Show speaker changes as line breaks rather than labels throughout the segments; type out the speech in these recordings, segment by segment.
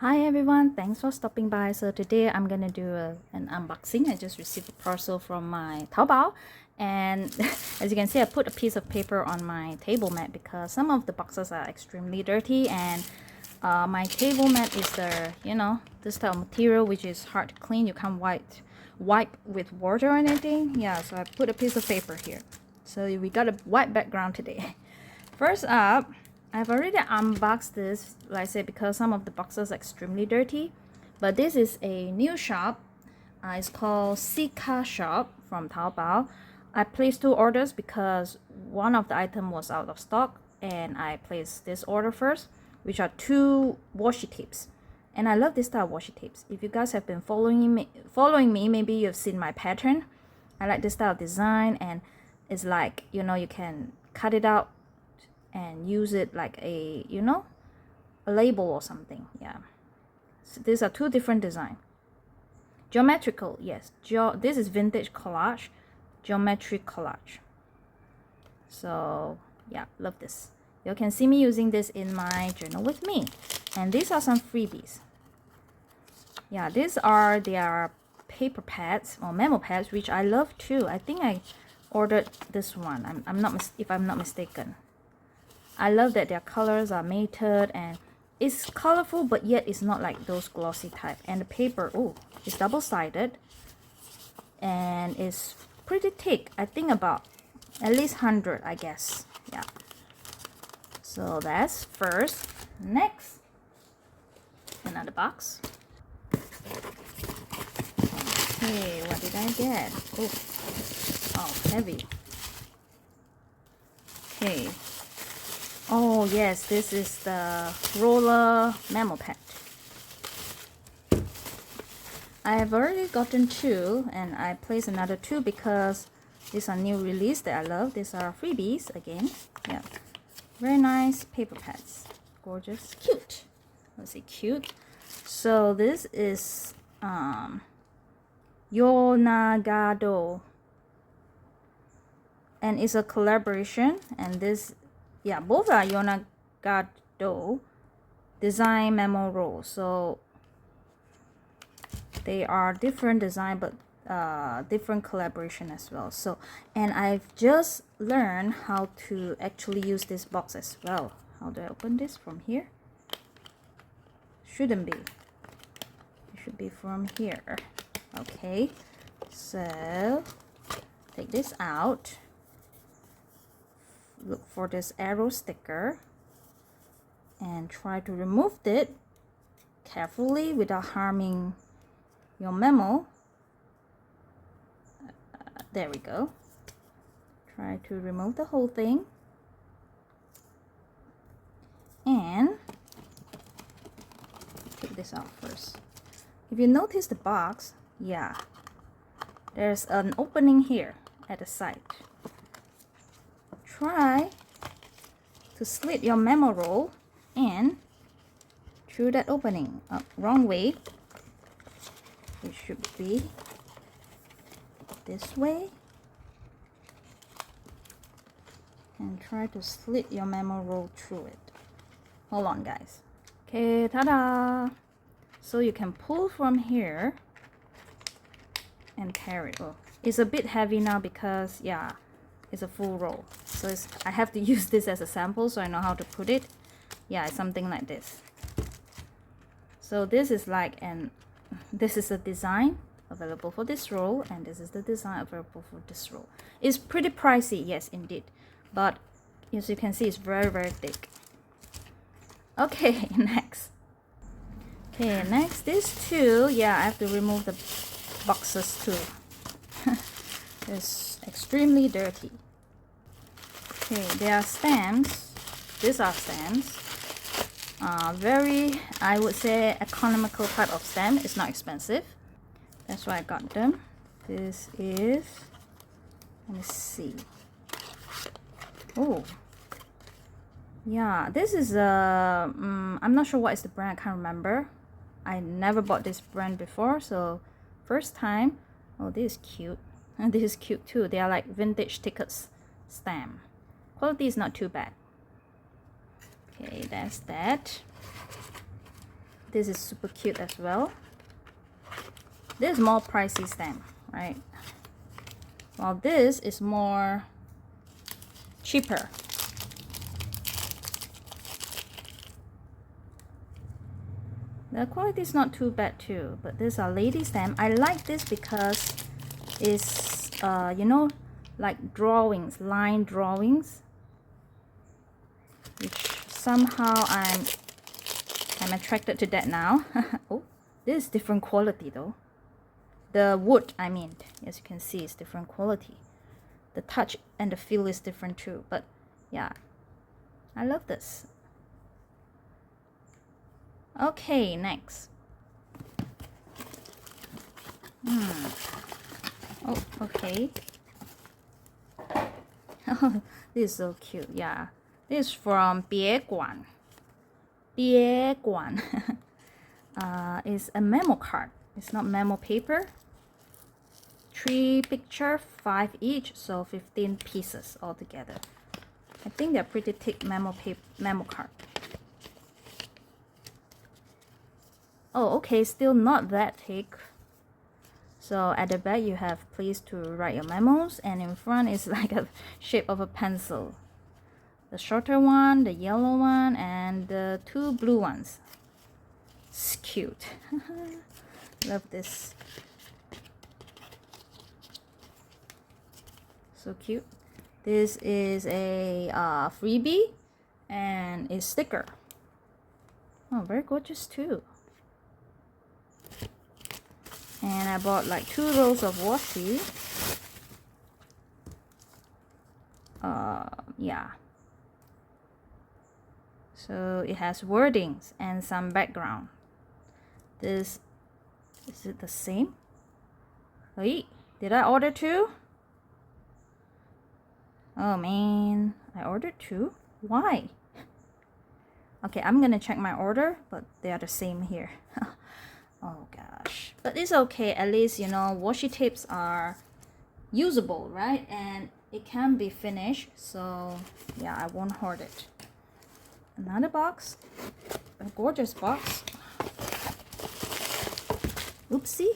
Hi everyone, thanks for stopping by. So today I'm gonna do an unboxing. I just received a parcel from my Taobao, and as you can see, I put a piece of paper on my table mat because some of the boxes are extremely dirty, and my table mat is this type of material which is hard to clean. You can't wipe with water or anything. Yeah, so I put a piece of paper here. So we got a white background today. First up, I've already unboxed this, like I said, because some of the boxes are extremely dirty. But this is a new shop. It's called Sika Shop from Taobao. I placed 2 orders because one of the item was out of stock, and I placed this order first, which are 2 washi tapes. And I love this style of washi tapes. If you guys have been following me, maybe you've seen my pattern. I like this style of design, and it's like, you can cut it out and use it like a label or something. Yeah, so these are 2 different designs. Geometrical, yes, this is vintage collage, geometric collage. So yeah, love this. You can see me using this in my journal with me. And these are some freebies. Yeah, these are their paper pads or memo pads, which I love too. I think I ordered this one, if I'm not mistaken. I love that their colors are mated and it's colorful, but yet it's not like those glossy type. And the paper, it's double-sided and it's pretty thick. I think about at least 100, I guess. Yeah. So that's first. Next, another box. Okay, what did I get? Oh, heavy. Okay. Oh yes, this is the roller memo pad. I have already gotten 2, and I placed another 2 because these are new release that I love. These are freebies again. Yeah, very nice paper pads, gorgeous, cute. Let's see, cute. So this is Yonagado, and it's a collaboration. And this, yeah, both are Yonagado design memo roll. So they are different design, but different collaboration as well. So, and I've just learned how to actually use this box as well. How do I open this? From here? Shouldn't be. It should be from here. Okay, so take this out. Look for this arrow sticker and try to remove it carefully without harming your memo. There we go. Try to remove the whole thing. And take this out first. If you notice the box, yeah, there's an opening here at the side. Try to slit your memo roll in through that opening. Wrong way. It should be this way. And try to slit your memo roll through it. Hold on, guys. Okay, ta-da! So you can pull from here and tear it. Oh, it's a bit heavy now because, yeah, it's a full roll. So I have to use this as a sample so I know how to put it. Yeah, it's something like this. So this is like this is a design available for this roll, and this is the design available for this roll. It's pretty pricey, yes indeed, but as you can see, it's very, very thick. Okay, next. Okay, next, these 2, yeah, I have to remove the boxes too. It's extremely dirty. Okay, there are stamps. These are stamps. Very, I would say, economical type of stamp. It's not expensive. That's why I got them. This is, let me see. Oh, yeah, this is I'm not sure what is the brand. I can't remember. I never bought this brand before, so first time. Oh, this is cute. And this is cute too. They are like vintage tickets stamp. Quality is not too bad. Okay, that's that. This is super cute as well. This is more pricey stamp, right? While this is more cheaper. The quality is not too bad too, but these are lady stamp. I like this because it's you know, like drawings, line drawings, which somehow I'm attracted to that now. Oh, this is different quality though. The wood, I mean, as you can see, is different quality. The touch and the feel is different too, but yeah, I love this. Okay, next. Oh, okay. Oh, this is so cute. Yeah, this is from 别馆. 别馆 is a memo card. It's not memo paper. 3 picture, 5 each, so 15 pieces altogether. I think they're pretty thick memo card. Oh, okay, still not that thick. So at the back you have place to write your memos, and in front is like a shape of a pencil. The shorter one, the yellow one, and the 2 blue ones. It's cute. Love this. So cute. This is a freebie, and a sticker. Oh, very gorgeous too. And I bought like 2 rolls of washi. Yeah. So it has wordings and some background. This, is it the same? Wait, did I order 2? Oh man, I ordered 2? Why? Okay, I'm gonna check my order, but they are the same here. Oh gosh, but it's okay. At least, you know, washi tapes are usable, right? And it can be finished, so yeah, I won't hoard it. Another box, a gorgeous box. Oopsie.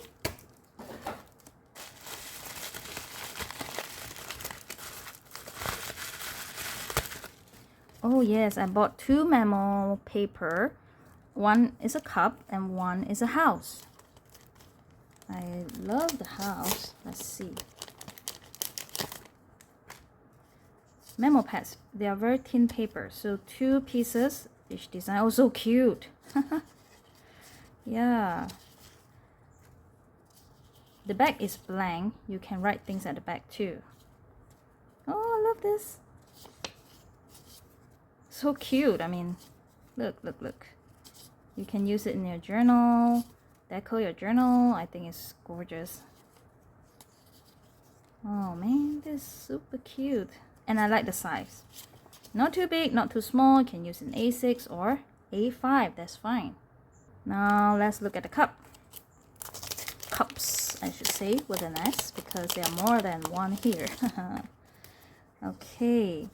Oh yes, I bought 2 memo paper. One is a cup and one is a house. I love the house. Let's see. Memo pads, they are very thin paper, so 2 pieces each design. Oh, so cute. Yeah. The back is blank. You can write things at the back too. Oh, I love this. So cute. I mean, look, look, look. You can use it in your journal, deco your journal. I think it's gorgeous. Oh man, this is super cute. And I like the size. Not too big, not too small. You can use an A6 or A5, that's fine. Now let's look at the cup. Cups, I should say, with an S, because there are more than one here. Okay.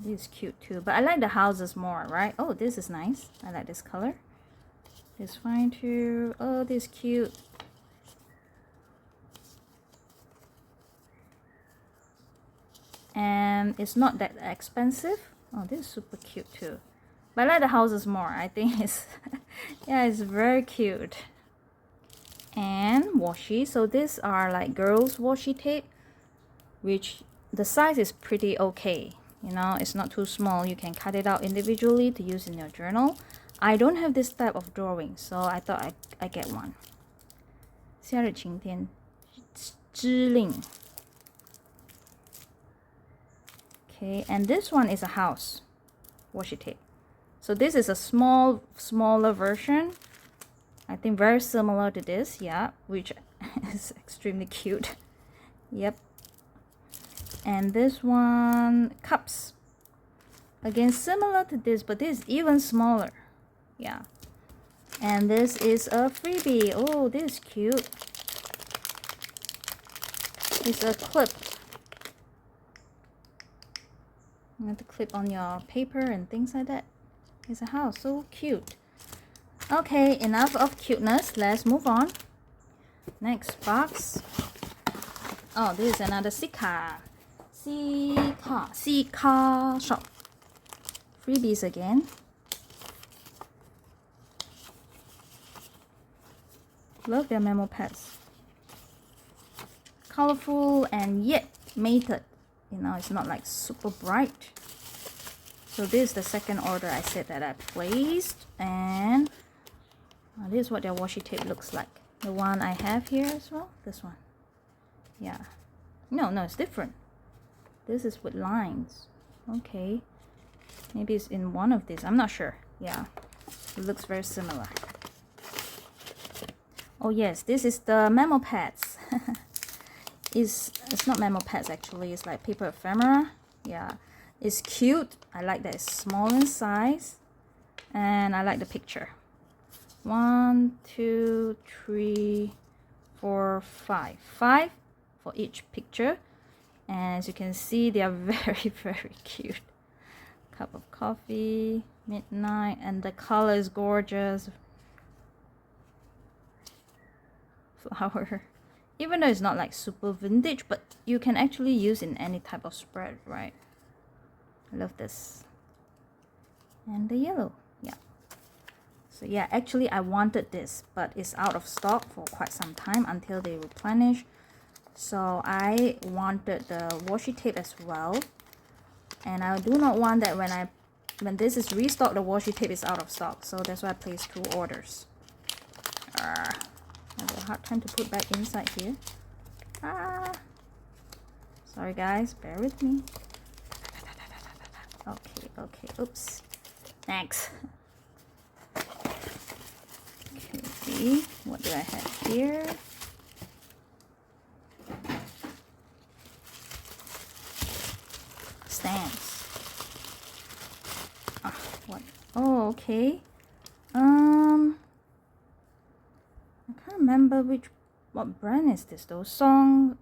This is cute too, but I like the houses more, right? Oh, this is nice. I like this color. It's fine too. Oh, this is cute. And it's not that expensive. Oh, this is super cute too. But I like the houses more. I think it's yeah, it's very cute. And washi. So these are like girls washi tape, which the size is pretty okay. You know, it's not too small. You can cut it out individually to use in your journal. I don't have this type of drawing, so I thought I get one. 夏日晴天之令. Okay, and this one is a house washi tape. So this is a smaller version. I think very similar to this, yeah, which is extremely cute. Yep. And this one, cups. Again, similar to this, but this is even smaller. Yeah. And this is a freebie. Oh, this is cute. It's a clip. You have to clip on your paper and things like that. It's a house, so cute. Okay, enough of cuteness. Let's move on. Next box. Oh, this is another Sika shop. Freebies again. Love their memo pads. Colorful and yet mated. You know, it's not like super bright. So this is the second order I said that I placed, and this is what their washi tape looks like. The one I have here as well. This one. Yeah. No, it's different. This is with lines. Okay. Maybe it's in one of these. I'm not sure. Yeah. It looks very similar. Oh yes, this is the memo pads. It's not memo pads actually. It's like paper ephemera. Yeah. It's cute. I like that it's small in size. And I like the picture. 1, 2, 3, 4, 5. 5 for each picture. And as you can see, they are very, very cute. Cup of coffee, midnight, and the color is gorgeous. Flower. Even though it's not like super vintage, but you can actually use in any type of spread, right? I love this. And the yellow. Yeah. So yeah, actually I wanted this, but it's out of stock for quite some time until they replenish. So I wanted the washi tape as well. And I do not want that when this is restocked, the washi tape is out of stock. So that's why I placed 2 orders. I have a hard time to put back inside here. Sorry guys, bear with me. Okay, oops. Next. Okay, what do I have here? Stamps. What? Oh, okay. I can't remember what brand is this though. Song.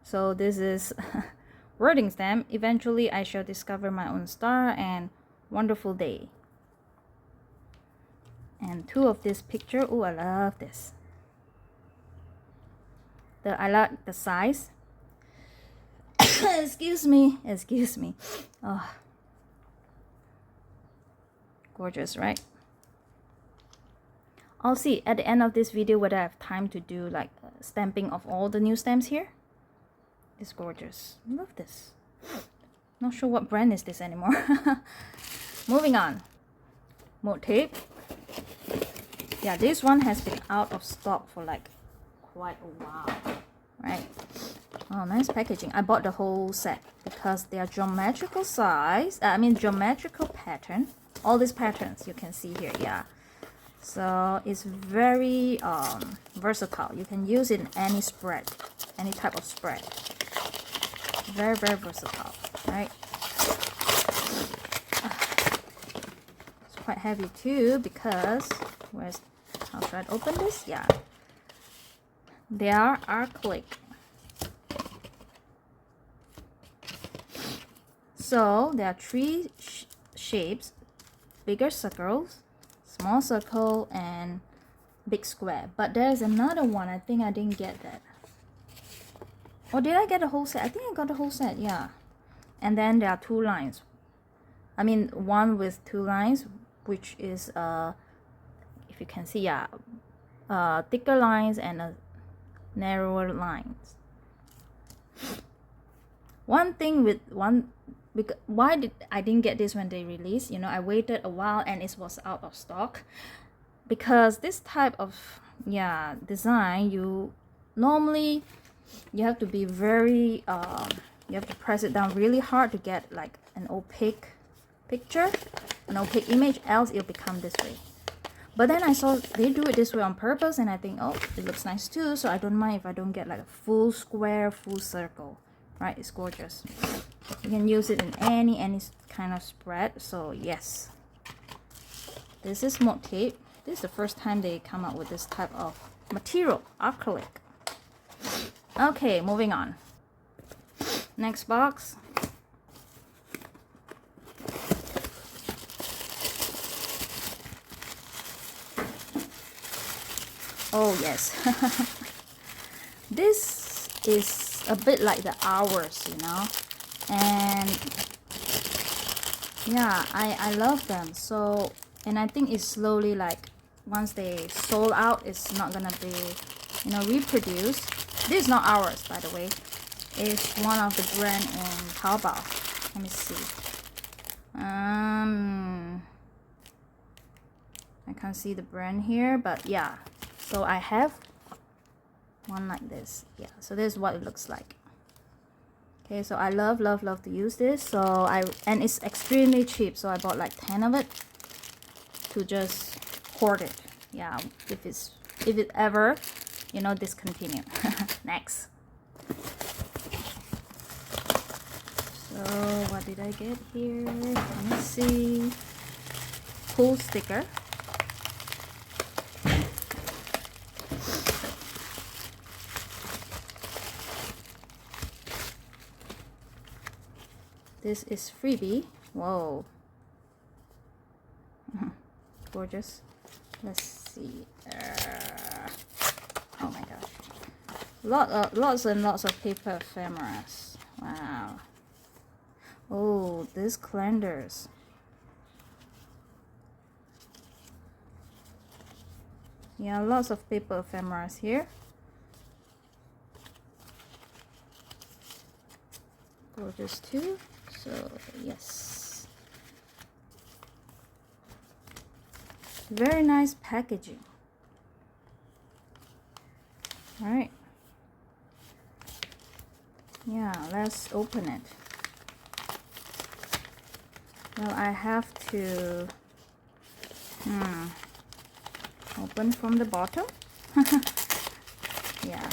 So this is wording stamp. Eventually I shall discover my own star and wonderful day. And 2 of this picture. Oh, I love this. I like the size. Excuse me. Oh, gorgeous, right? I'll see at the end of this video whether I have time to do like stamping of all the new stamps here. It's gorgeous. Love this. Not sure what brand is this anymore. Moving on. More tape. Yeah, this one has been out of stock for like quite a while, right? Oh, nice packaging. I bought the whole set because they are geometrical size. Geometrical pattern. All these patterns you can see here. Yeah. So it's very versatile. You can use it in any spread, any type of spread. Very, very versatile, right? It's quite heavy too because how should I open this? Yeah, they are acrylic. So there are 3 shapes: bigger circles, small circle, and big square. But there's another one. I think I didn't get that. Or did I get the whole set? I think I got the whole set, yeah. And then there are 2 lines. One with 2 lines, which is if you can see, yeah, thicker lines and narrower lines. One thing with why I didn't get this when they released, I waited a while and it was out of stock, because this type of design, you have to be very you have to press it down really hard to get like an opaque picture, an opaque image, else it'll become this way. But then I saw they do it this way on purpose, and I think, oh, it looks nice too, so I don't mind if I don't get like a full square, full circle, right? It's gorgeous. You can use it in any kind of spread. So yes, this is more tape. This is the first time they come out with this type of material, acrylic. Okay, moving on. Next box. Oh yes. This is a bit like the hours, you know, and yeah, I love them. So, and I think it's slowly, like, once they sold out, it's not gonna be, you know, reproduced. This is not ours, by the way. It's one of the brand in Taobao. Let me see. I can't see the brand here, but yeah. So I have one like this. Yeah, so this is what it looks like. Okay, so I love to use this. So and it's extremely cheap, so I bought like 10 of it to just hoard it. Yeah, if it ever, you know, discontinue. Next. So what did I get here? Let me see. Cool sticker. This is freebie. Whoa. Gorgeous. Let's see. Oh my gosh. Lots and lots of paper ephemeras. Wow. Oh, these calendars. Yeah, lots of paper ephemeras here. Gorgeous too. So yes, very nice packaging. All right, yeah, let's open it. Well, I have to open from the bottom. Yeah.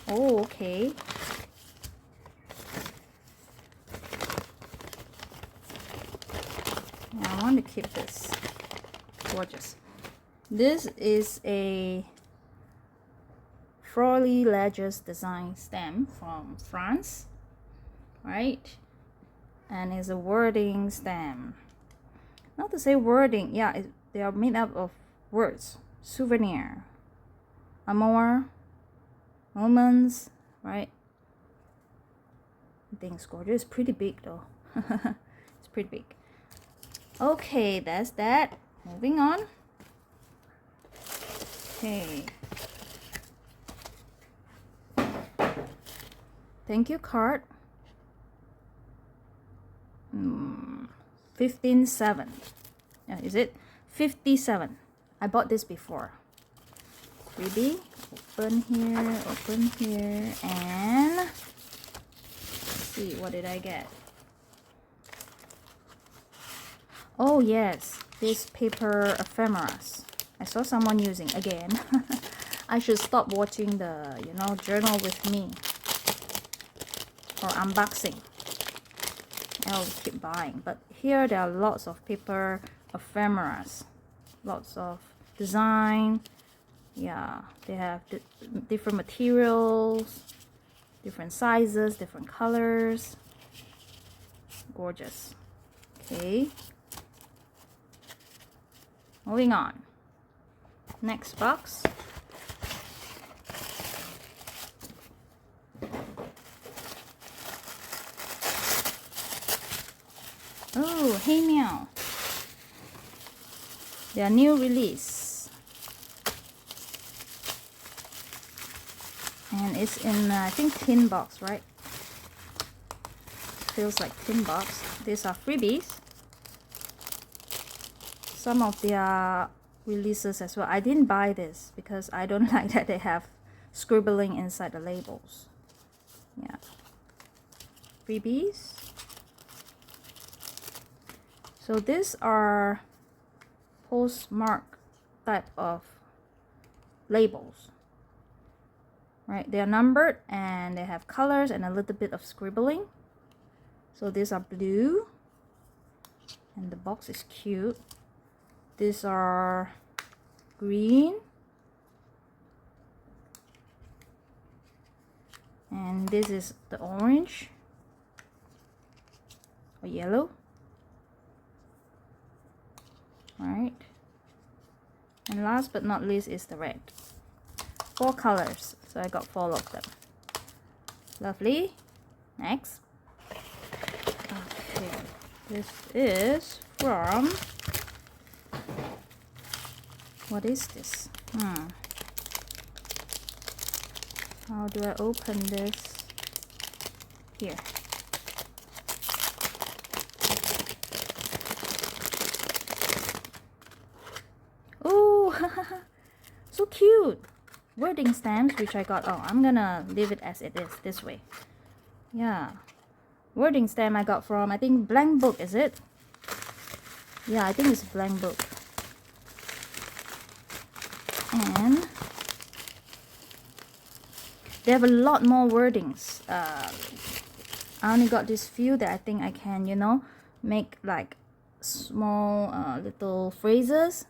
Oh, okay. Yeah, I want to keep this. Gorgeous. This is a Froley Ledgers design stamp from France, right? And it's a wording stamp. Not to say wording, yeah, they are made up of words. Souvenir, amour, moments, right? I think it's gorgeous. It's pretty big though. It's pretty big. Okay, that's that. Moving on. Okay. Thank you card. 15.7. Is it 57? I bought this before. Freebie. Open here, and let's see, what did I get? Oh yes, this paper ephemeras. I saw someone using again. I should stop watching the, you know, journal with me or unboxing. I'll keep buying. But here there are lots of paper ephemeras, lots of design. Yeah, they have different materials, different sizes, different colors. Gorgeous. Okay, moving on. Next box. Oh, Hey Meow. Their new release. And it's in, I think, tin box, right? Feels like tin box. These are freebies. Some of their releases as well. I didn't buy this because I don't like that they have scribbling inside the labels. Yeah. Freebies. So these are postmark type of labels, right? They are numbered and they have colors and a little bit of scribbling. So these are blue, and the box is cute. These are green, and this is the orange or yellow. Right, And last but not least is the red. 4 colors, so I got 4 of them. Lovely. Next. Okay, this is from, what is this? How do I open this? Here. Oh, so cute. Wording stamps, which I got. Oh, I'm gonna leave it as it is, this way. Yeah. Wording stamp I got from, I think, Blank Book, is it? Yeah, I think it's Blank Book. And they have a lot more wordings. I only got this few that I think I can, you know, make like small little phrases.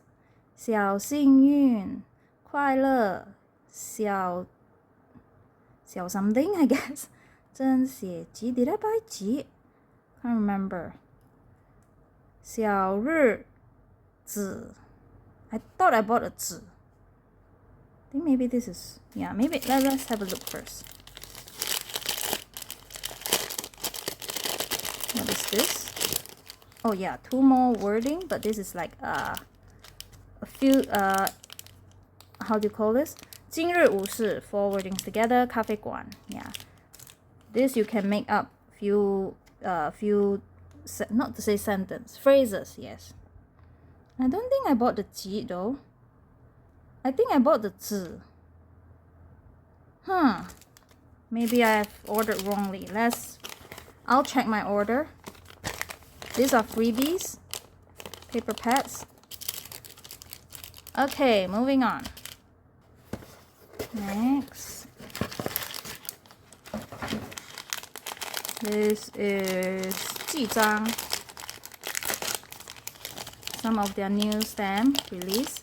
小幸运，快乐，小 something, I guess. 真写集 did I buy 集? Can't remember. 小日子 I thought I bought a 子 I think maybe this is, yeah, maybe let's have a look first. What is this? Oh yeah, 2 more wording, but this is like a few, how do you call this? 今日午市 4 wordings together, 咖啡馆. Yeah, this you can make up few not to say sentence, phrases. Yes, I don't think I bought the 集 though. I think I bought the 子. Maybe I have ordered wrongly. I'll check my order. These are freebies, paper pads. Okay, moving on. Next, this is 记章. Some of their new stamp release.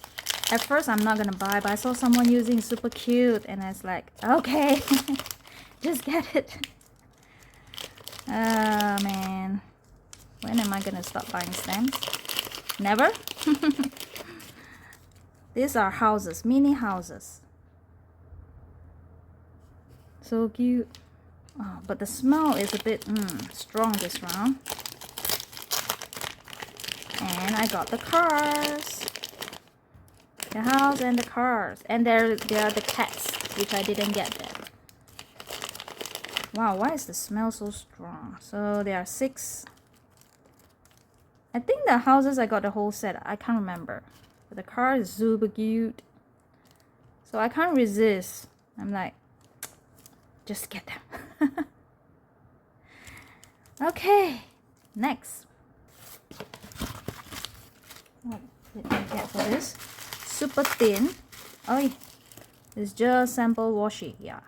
At first I'm not gonna buy, but I saw someone using super cute and I was like, okay, just get it. Oh man, when am I gonna stop buying stamps? Never. These are houses, mini houses. So cute. Oh, but the smell is a bit strong this round. And I got the cars. The house and the cars. And there are the cats, which I didn't get there. Wow, why is the smell so strong? So there are 6. I think the houses I got the whole set. I can't remember. But the car is super cute. So I can't resist. I'm like, just get them. Okay, next. What did I get for this? Super thin. Oh, it's just sample washi. Yeah.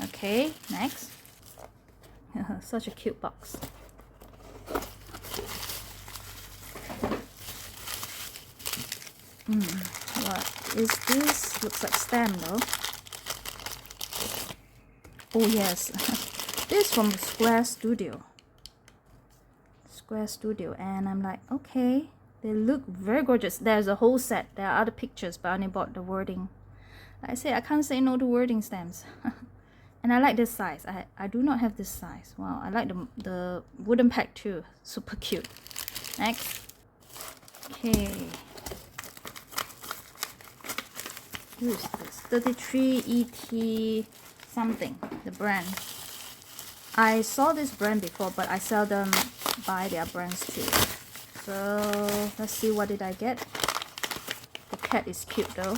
Okay, next. Such a cute box. What is this? Looks like stamp though. Oh yes. This is from Square Studio. Square Studio, and I'm like, okay, they look very gorgeous. There's a whole set. There are other pictures, but I only bought the wording. Like I say, I can't say no to wording stamps. And I like this size. I do not have this size. Wow, I like the wooden pack too. Super cute. Next. Okay. Who is this? 33ET something, the brand. I saw this brand before, but I seldom buy their brands too. So let's see, what did I get? The cat is cute though.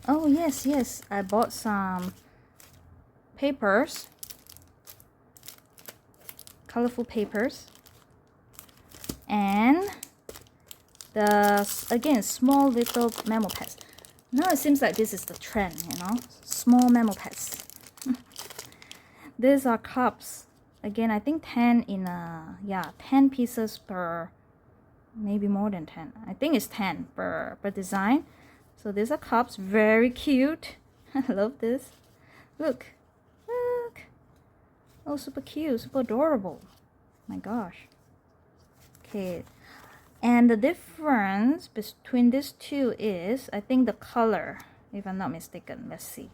Oh yes, I bought some papers, colorful papers, and again, small little memo pads. Now it seems like this is the trend, you know, small memo pads. These are cups. Again, I think 10 in yeah, 10 pieces per, maybe more than 10. I think it's 10 per design. So these are cups, very cute. I love this. Look, Oh, super cute, super adorable. My gosh. Okay, and the difference between these two is, I think, the color, if I'm not mistaken. Let's see.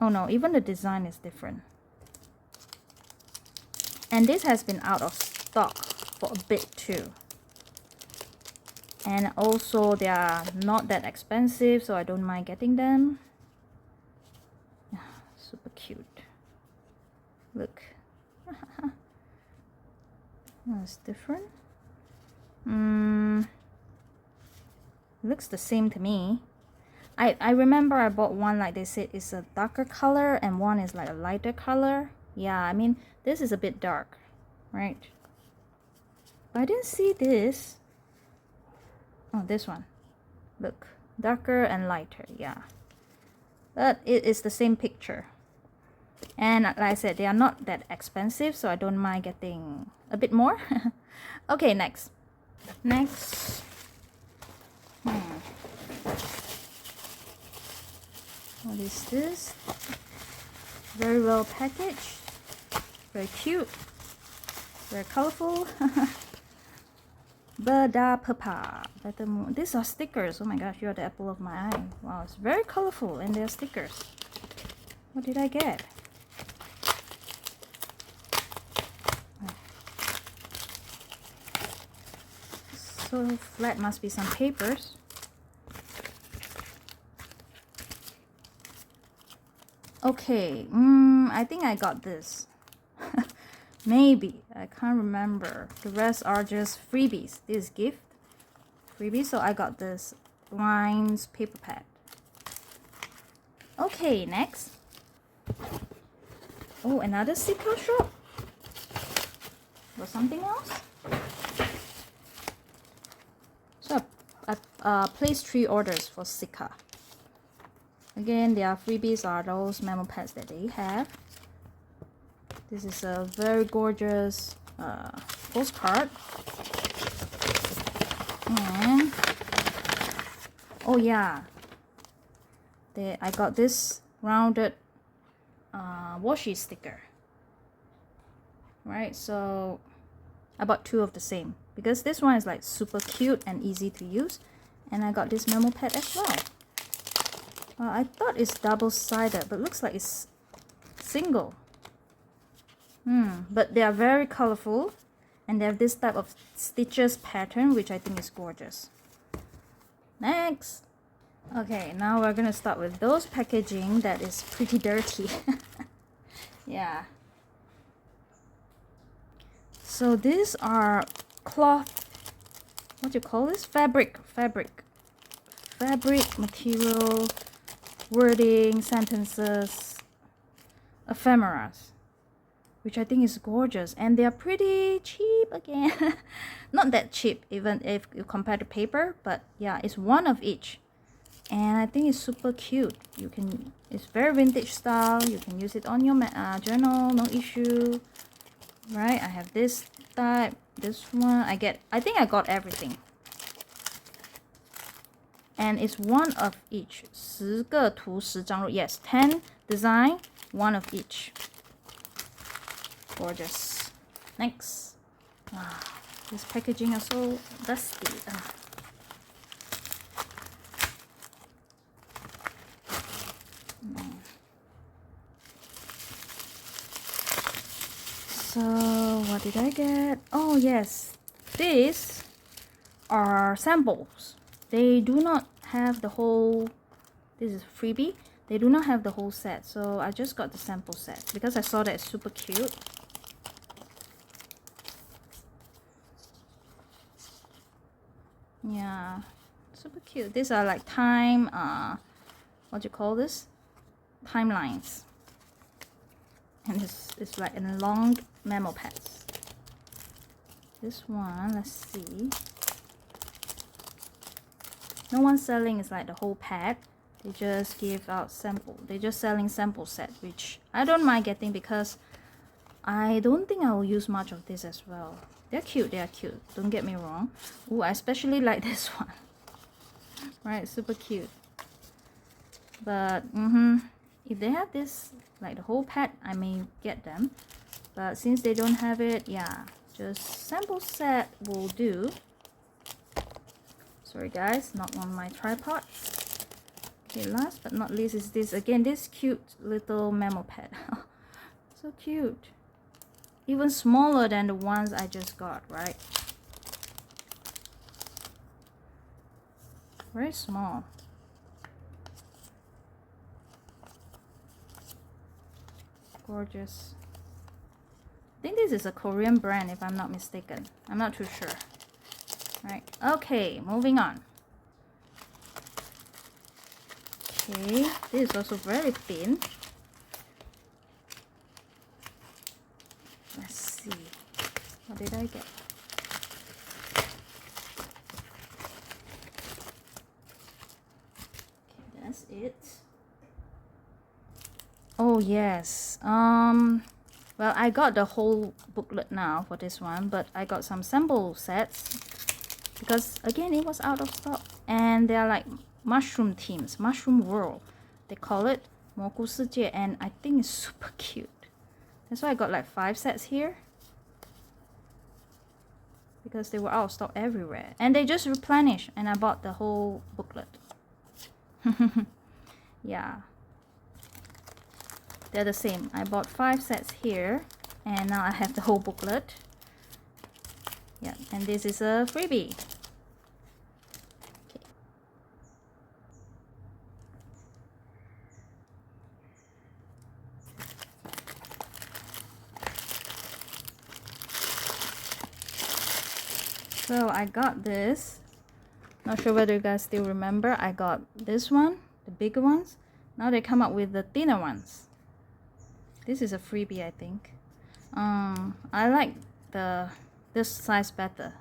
Oh no, even the design is different. And this has been out of stock for a bit too. And also they are not that expensive, so I don't mind getting them. Super cute. Look. Oh, it's different. Looks the same to me. I remember I bought one, like they said, it's a darker color and one is like a lighter color. Yeah, I mean, this is a bit dark, right? But I didn't see this. Oh, this one. Look, darker and lighter, yeah. But it is the same picture. And like I said, they are not that expensive, so I don't mind getting a bit more. Okay, next. What is this? Very well packaged, very cute, very colorful. Bada Papa. These are stickers. Oh my gosh, you're the apple of my eye. Wow, it's very colorful and they're stickers. What did I get? So flat, must be some papers. Okay, I think I got this. Maybe, I can't remember. The rest are just freebies. This is gift freebie, so I got this lines paper pad. Okay, next. Oh, another sticker shop. Or something else. So I placed 3 orders for Sika. Again, their freebies are those memo pads that they have. This is a very gorgeous postcard. And oh yeah, I got this rounded washi sticker. Right, so I bought 2 of the same because this one is like super cute and easy to use, and I got this memo pad as well. I thought it's double-sided, but looks like it's single. But they are very colorful, and they have this type of stitches pattern, which I think is gorgeous. Next. Okay, now we're gonna start with those packaging that is pretty dirty. Yeah. So these are cloth, what do you call this? Fabric material, wording, sentences, ephemeras, which I think is gorgeous, and they are pretty cheap again. Not that cheap even if you compare to paper, but yeah, it's 1 of each, and I think it's super cute. It's very vintage style. You can use it on your journal, no issue. Right, I have this type, this one. I think I got everything. And it's 1 of each. 10个图10张入. Yes, 10 design, 1 of each. Gorgeous. Next. Wow, this packaging is so dusty. So what did I get? Oh yes, these are samples. They do not have the whole, this is freebie, they do not have the whole set, so I just got the sample set because I saw that it's super cute. Yeah, super cute. These are like time, what do you call this? Timelines. And it's like in long memo pads. This one, let's see. No one's selling it's like the whole pad. They just give out sample. They're just selling sample set, which I don't mind getting because I don't think I will use much of this as well. They're cute, don't get me wrong. Ooh, I especially like this one. Right, super cute. But If they have this, like the whole pad, I may get them. But since they don't have it, yeah, just sample set will do. Sorry guys, not on my tripod. Okay, last but not least is this. Again, this cute little memo pad. So cute. Even smaller than the ones I just got, right? Very small. Gorgeous. I think this is a Korean brand if I'm not mistaken. I'm not too sure. Right, okay, moving on. Okay, this is also very thin. Let's see. What did I get? Okay, that's it. Oh yes. Well, I got the whole booklet now for this one, but I got some sample sets because again it was out of stock, and they're like mushroom themes, mushroom world they call it, 蘑菇世界, and I think it's super cute. That's why I got like 5 sets here because they were out of stock everywhere, and they just replenished, and I bought the whole booklet. Yeah, they're the same. I bought 5 sets here, and now I have the whole booklet. Yeah, and this is a freebie. Okay. So I got this. Not sure whether you guys still remember. I got this one, the bigger ones. Now they come up with the thinner ones. This is a freebie, I think. I like this size better.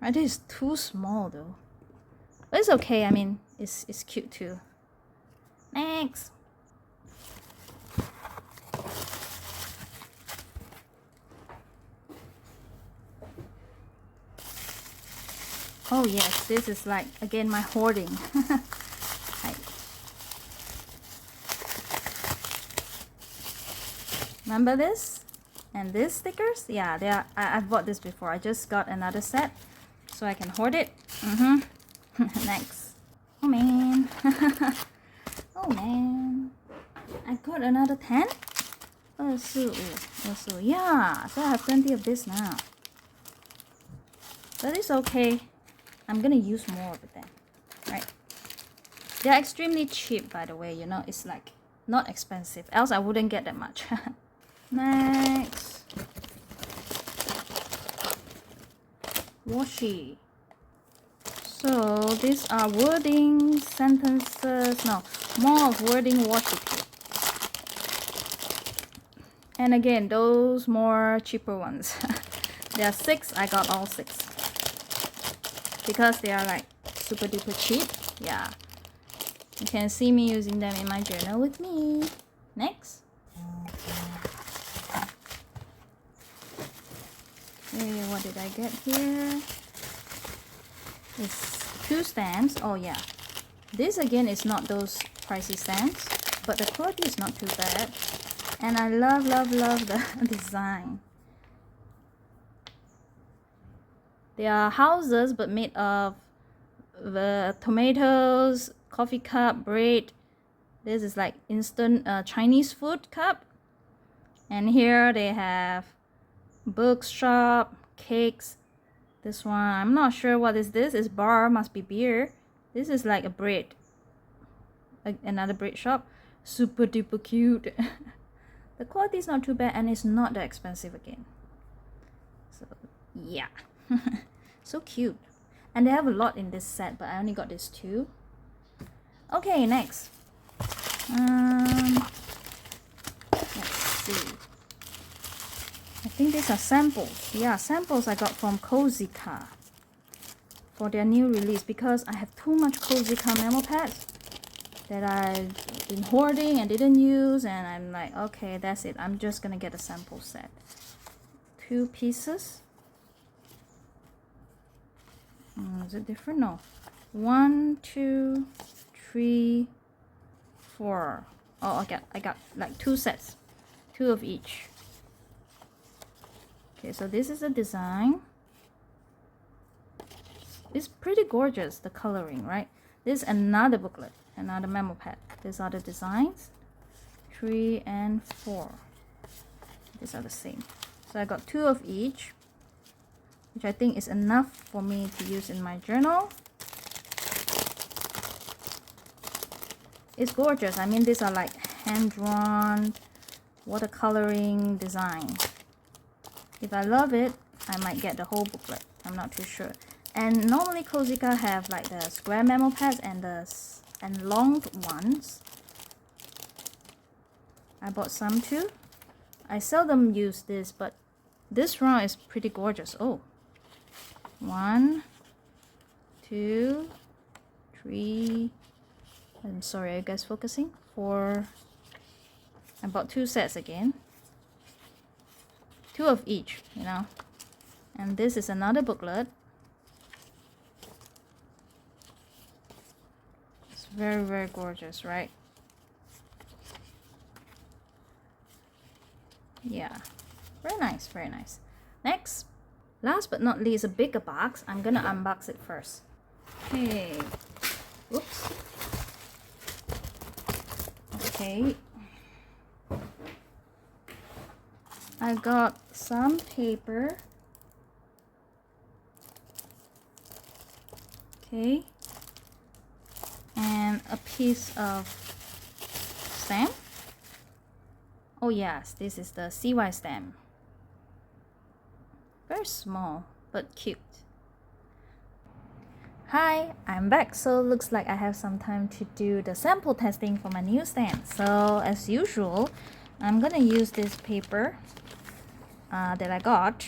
Right, this is too small though. But it's okay. I mean, it's cute too. Next. Oh yes, this is like again my hoarding. Remember this? And these stickers? Yeah, they are. I've bought this before. I just got another set so I can hoard it. Next. Oh man. Oh man. I got another 10. Yeah, so I have plenty of this now. But it's okay. I'm gonna use more of it then. Right? They're extremely cheap, by the way. You know, it's like not expensive. Else I wouldn't get that much. Next. Washi. So these are wording sentences. No, more of wording washi tape. And again, those more cheaper ones. There are 6. I got all 6 because they are like super duper cheap. Yeah, you can see me using them in my journal with me. Next. Okay, what did I get here? It's 2 stamps. Oh yeah, this again is not those pricey stamps, but the quality is not too bad, and I love the design. They are houses but made of the tomatoes, coffee cup, bread. This is like instant Chinese food cup, and here they have bookshop, cakes. This one, I'm not sure what is this. It's bar, must be beer. This is like a bread, another bread shop. Super duper cute. The quality is not too bad, and it's not that expensive again. So yeah. So cute. And they have a lot in this set, but I only got this 2. Okay, next. Let's see. I think these are samples. Yeah, samples I got from Cozyca for their new release, because I have too much Cozyca memo pads that I've been hoarding and didn't use, and I'm like, okay, that's it. I'm just gonna get a sample set. 2 pieces. Is it different? No. 1, 2, 3, 4. Oh, I got like 2 sets, 2 of each. Okay, so this is the design. It's pretty gorgeous, the coloring, right? This is another booklet, another memo pad. These are the designs, 3 and 4. These are the same. So I got 2 of each, which I think is enough for me to use in my journal. It's gorgeous. I mean, these are like hand-drawn watercoloring design. If I love it, I might get the whole booklet. I'm not too sure. And normally Cozica have like the square memo pads and long ones. I bought some too. I seldom use this, but this round is pretty gorgeous. Oh, 1, 2, 3. I'm sorry, are you guys focusing? 4. I bought 2 sets again. 2 of each, you know. And this is another booklet. It's very, very gorgeous, right? Yeah, very nice, very nice. Next, last but not least, a bigger box. I'm gonna unbox it first. Okay. Oops. Okay. I got some paper. Okay. And a piece of stamp. Oh yes, this is the CY stamp. Very small, but cute. Hi, I'm back. So looks like I have some time to do the sample testing for my new stand. So as usual, I'm gonna use this paper that I got.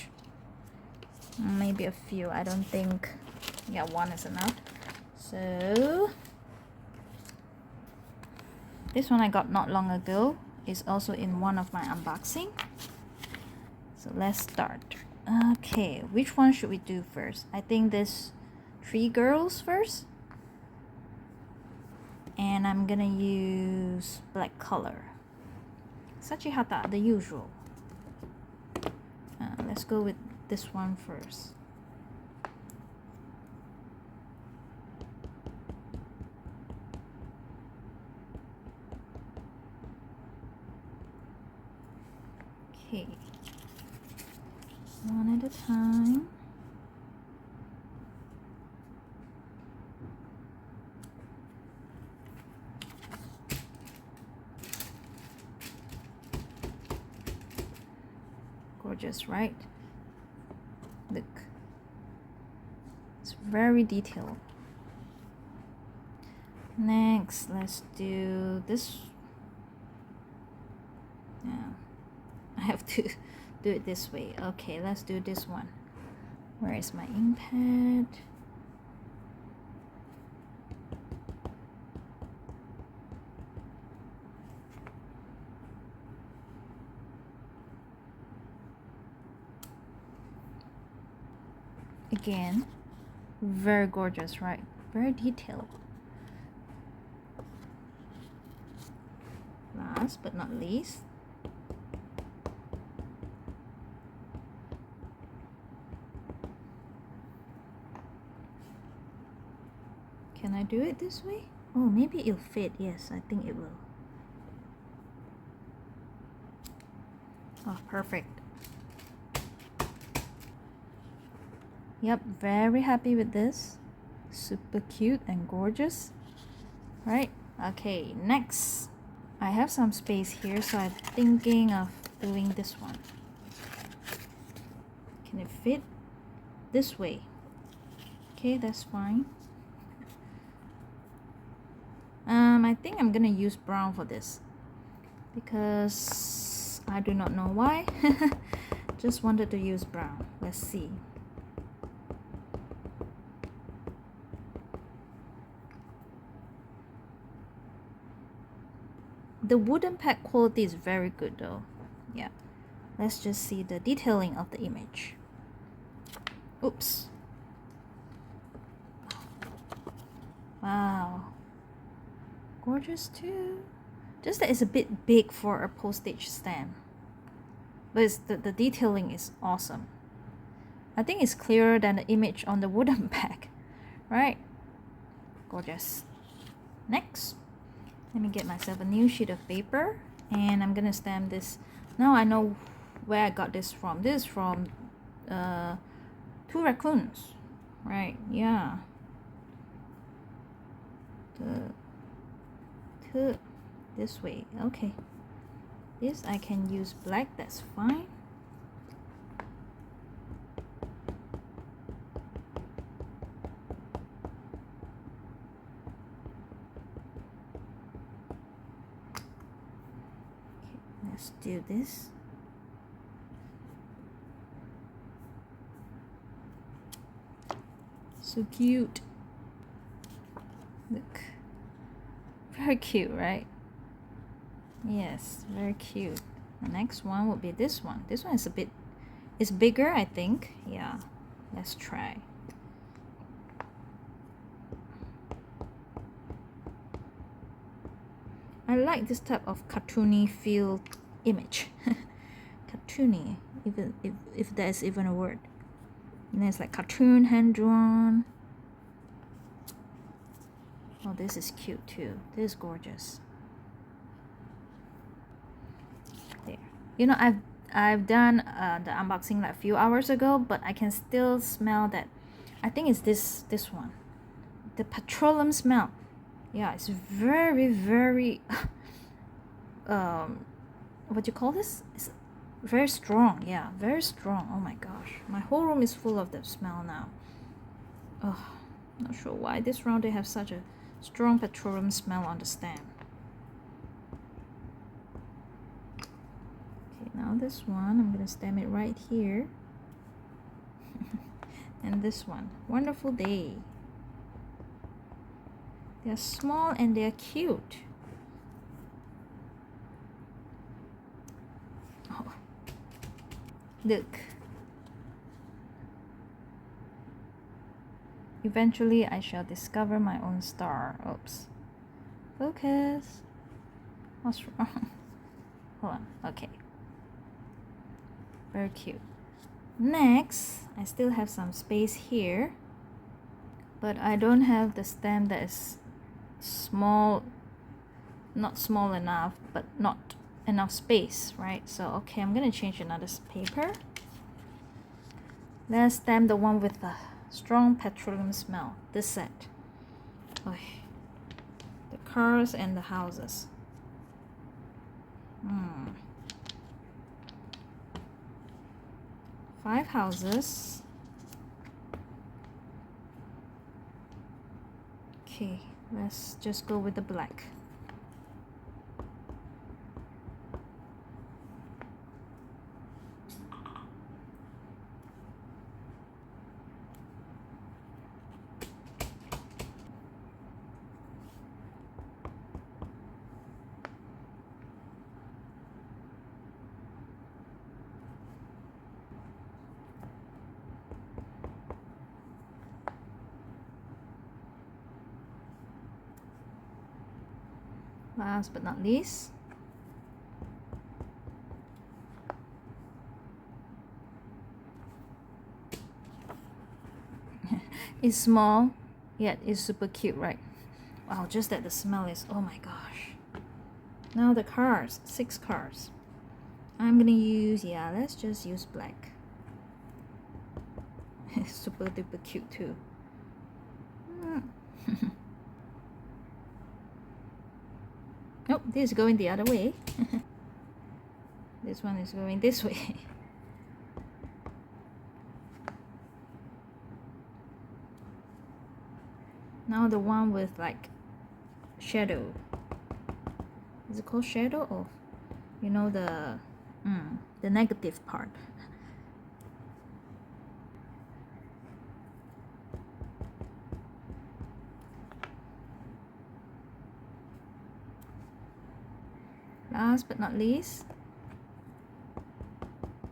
Maybe a few. I don't think, yeah, 1 is enough. So this one I got not long ago. Is also in one of my unboxing. So let's start. Okay, which one should we do first? I think this 3 girls first. And I'm gonna use black color. Sachihata, the usual. Let's go with this one first. Okay, one at a time. Gorgeous, right? Look, it's very detailed. Next, let's do this. Yeah, I have to do it this way. Okay, let's do this one. Where is my ink pad? Again, very gorgeous, right? Very detailed. Last but not least, can I do it this way? Oh, maybe it'll fit. Yes, I think it will. Oh, perfect. Yep, very happy with this. Super cute and gorgeous. Right? Okay, next. I have some space here, so I'm thinking of doing this one. Can it fit this way? Okay, that's fine. I think I'm gonna use brown for this because I do not know why. Just wanted to use brown. Let's see. The wooden pad quality is very good though. Yeah. Let's just see the detailing of the image. Oops. Wow. Gorgeous too. Just that it's a bit big for a postage stamp. But the detailing is awesome. I think it's clearer than the image on the wooden bag, right? Gorgeous. Next, let me get myself a new sheet of paper, and I'm gonna stamp this. Now I know where I got this from. This is from two raccoons, right? Yeah. This way. Okay. This I can use black. That's fine. Let's do this. So cute. Look. Very cute, right? Yes, very cute. The next one would be this one. This one is it's bigger, I think. Yeah. Let's try. I like this type of cartoony feel image. Cartoony, even if there's even a word. And then it's like cartoon, hand drawn. Oh, this is cute too. This is gorgeous. There. You know, I've done the unboxing like a few hours ago, but I can still smell that. I think it's this one, the petroleum smell. Yeah, it's very what do you call this? It's very strong. Yeah, very strong. Oh my gosh, my whole room is full of the smell now. Oh, not sure why this round they have such a strong petroleum smell on the stamp. Okay, now this one, I'm gonna stamp it right here. And this one, wonderful day. They're small and they're cute. Oh, look. Eventually, I shall discover my own star. Oops. Focus. What's wrong? Hold on. Okay. Very cute. Next, I still have some space here, but I don't have the stamp that is small, not small enough, but not enough space, right? So, okay, I'm gonna change another paper. Let's stamp the one with the strong petroleum smell. This set. Okay. The cars and the houses. 5 houses. Okay, let's just go with the black. Last but not least, it's small, yet it's super cute, right? Wow, just that the smell is, oh my gosh. Now the cars, 6 cars. I'm gonna use, yeah, let's just use black. It's super duper cute too. Nope, this is going the other way. This one is going this way. Now the one with like shadow. Is it called shadow, or you know, the negative part? Last but not least,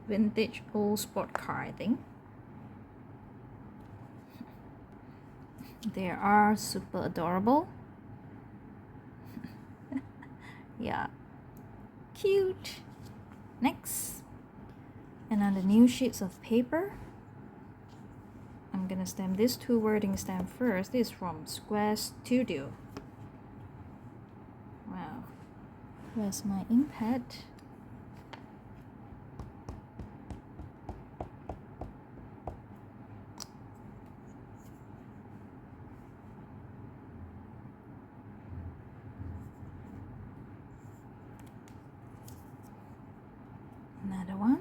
vintage old sport car, I think. They are super adorable. Yeah, cute. Next, another new sheets of paper. I'm gonna stamp this two wording stamp first. This is from Square Studio. Wow, where's my ink pad? Another one.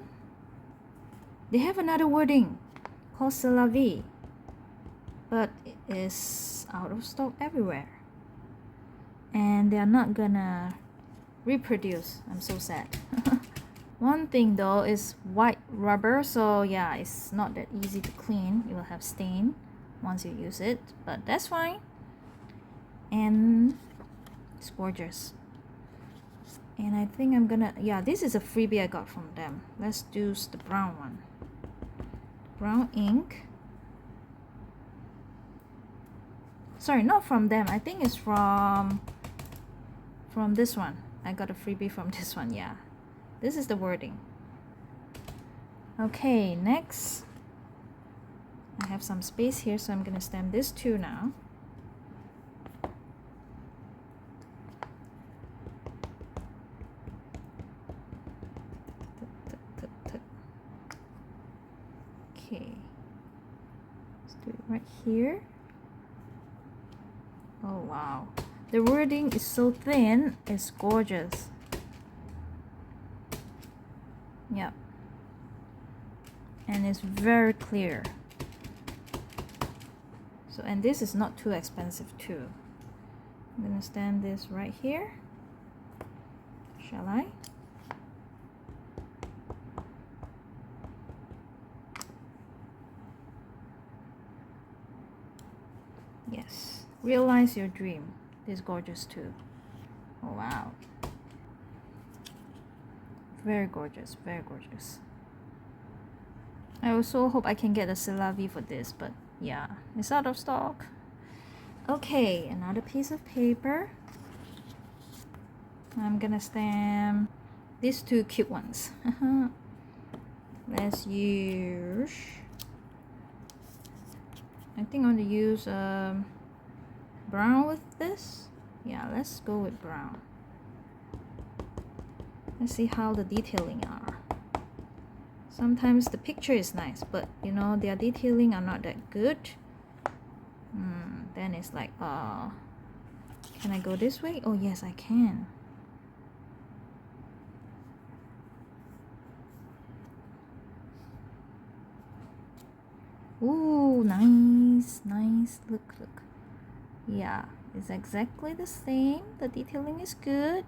They have another wording called C'est la vie, but it is out of stock everywhere. And they are not gonna reproduce. I'm so sad. One thing though is white rubber, so yeah, it's not that easy to clean. You will have stain once you use it, but that's fine. And it's gorgeous. And I think I'm gonna, yeah, this is a freebie I got from them. Let's do the brown one. Brown ink. Sorry, not from them. I think it's from this one. I got a freebie from this one. Yeah, this is the wording. Okay, next I have some space here, so I'm gonna stamp this too now. Okay, let's do it right here. Oh wow, the wording is so thin, it's gorgeous. Yep, and it's very clear. So, and this is not too expensive too. I'm gonna stand this right here. Shall I? Yes, realize your dream. This is gorgeous too. Oh wow, very gorgeous, very gorgeous. I also hope I can get a C'est la vie for this, but yeah, it's out of stock. Okay, another piece of paper. I'm gonna stamp these two cute ones. Let's use, I think I'm gonna use brown with this. Yeah, let's go with brown. Let's see how the detailing are. Sometimes the picture is nice, but you know, their detailing are not that good. Then it's like, can I go this way? Oh yes, I can. Ooh, nice, nice. Look, look. Yeah, it's exactly the same. The detailing is good.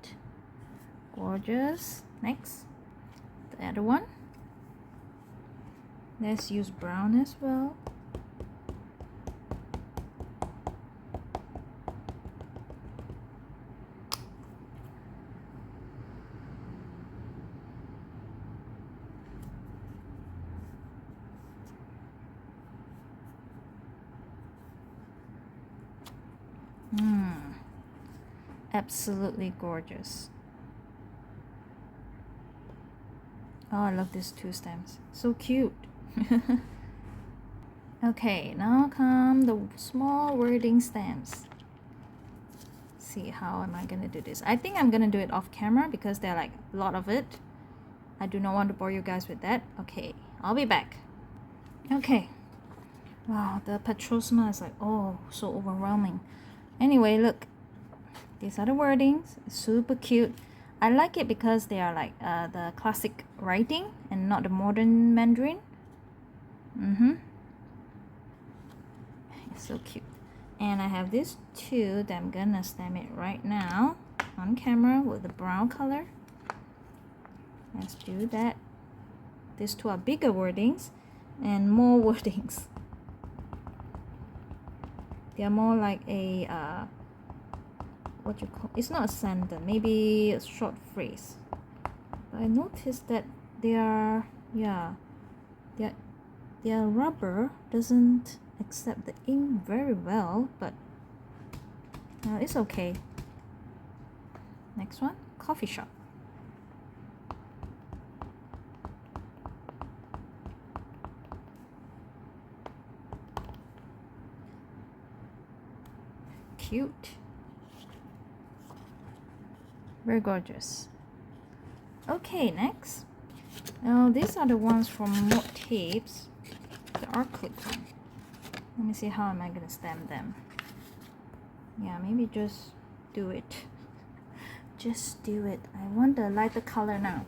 Gorgeous. Next, the other one. Let's use brown as well. Absolutely gorgeous. Oh, I love these two stamps. So cute. Okay, now come the small wording stamps. See, how am I gonna do this? I think I'm gonna do it off camera because there are like a lot of it. I do not want to bore you guys with that. Okay, I'll be back. Okay. Wow, the patrosma is like, oh, so overwhelming. Anyway, look. These are the wordings. Super cute. I like it because they are like the classic writing and not the modern Mandarin. It's so cute. And I have this too that I'm gonna stamp it right now on camera with the brown color. Let's do that. These two are bigger wordings and more wordings. They are more like a what you call, it's not a sentence, maybe a short phrase. But I noticed that they are, yeah, their rubber doesn't accept the ink very well, but it's okay. Next one, coffee shop. Cute. Very gorgeous. Okay, next. Now these are the ones from More Tapes. The acrylic one. Let me see how am I gonna stamp them. Yeah, maybe just do it. Just do it. I want the lighter color now.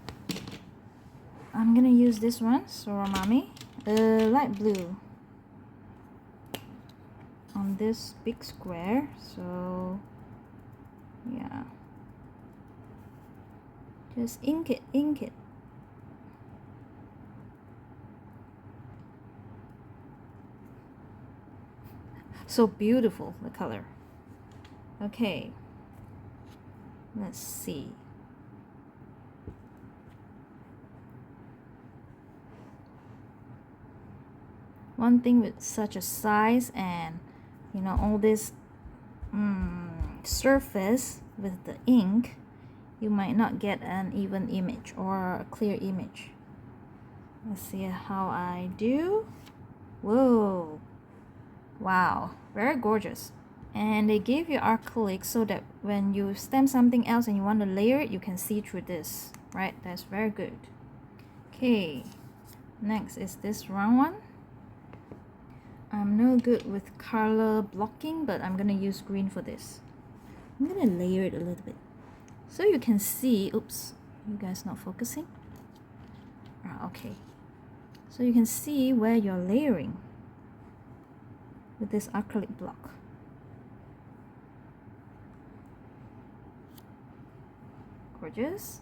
I'm gonna use this one, Soramami, light blue, on this big square. So yeah, just ink it, ink it. So beautiful, the color. Okay, let's see. One thing with such a size and you know all this surface with the ink, you might not get an even image or a clear image. Let's see how I do. Whoa, wow, very gorgeous. And they give you acrylic so that when you stamp something else and you want to layer it, you can see through this, right? That's very good. Okay, next is this round one. I'm no good with color blocking, but I'm gonna use green for this. I'm gonna layer it a little bit so you can see. Oops, you guys not focusing. Okay, so you can see where you're layering with this acrylic block. Gorgeous.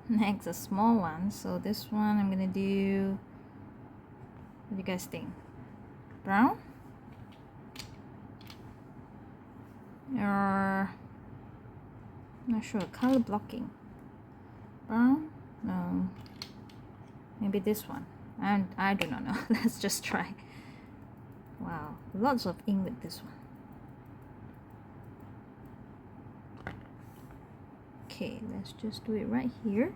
Next, a small one. So this one I'm gonna do, what do you guys think? Brown or not sure, color blocking. Brown? No, maybe this one. I do not know. Let's just try. Wow, lots of ink with this one. Okay, let's just do it right here.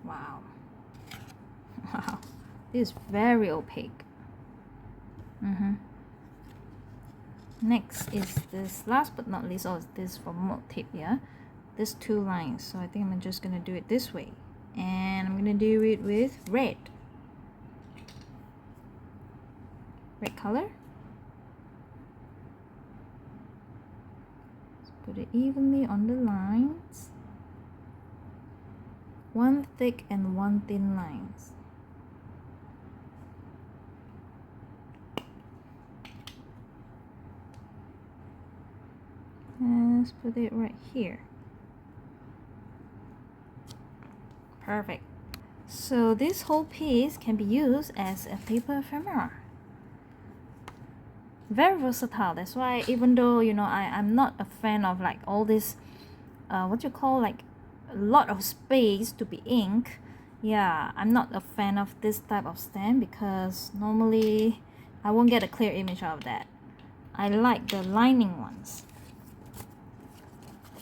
Wow. Wow, this is very opaque. Next is this, last but not least, this from More Tape, yeah? This two lines. So I think I'm just gonna do it this way. And I'm gonna do it with red. Red color. Put it evenly on the lines. One thick and one thin lines. Let's put it right here. Perfect. So this whole piece can be used as a paper ephemera. Very versatile. That's why even though you know I'm not a fan of like all this what you call like a lot of space to be ink, yeah, I'm not a fan of this type of stamp because normally I won't get a clear image out of that. I like the lining ones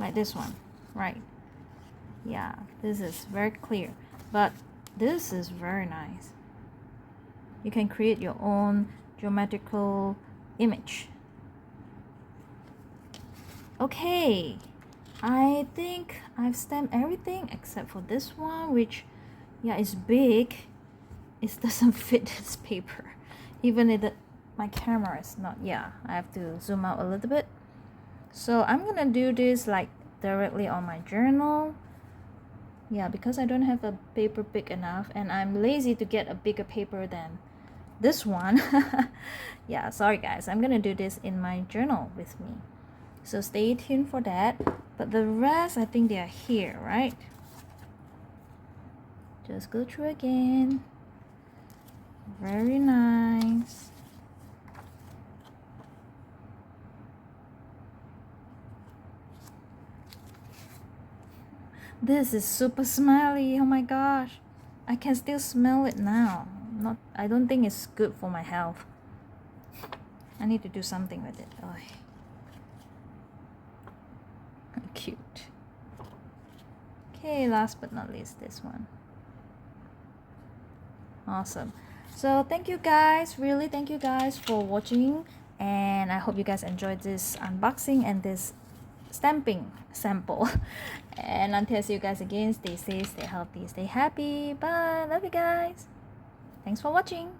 like this one, right? Yeah, this is very clear, but this is very nice. You can create your own geometrical image. Okay, I think I've stamped everything except for this one, which yeah, is big. It doesn't fit this paper, even if my camera is not. Yeah, I have to zoom out a little bit. So I'm gonna do this like directly on my journal. Yeah, because I don't have a paper big enough and I'm lazy to get a bigger paper than this one. Yeah, sorry guys, I'm gonna do this in my journal with me, so stay tuned for that. But the rest, I think they are here, right? Just go through again. Very nice. This is super smelly. Oh my gosh, I can still smell it now. I don't think it's good for my health. I need to do something with it. Oh. cute. Okay, last but not least, this one. Awesome. So thank you guys, really thank you guys for watching, and I hope you guys enjoyed this unboxing and this stamping sample. And until I see you guys again, stay safe, stay healthy, stay happy. Bye. Love you guys. Thanks for watching.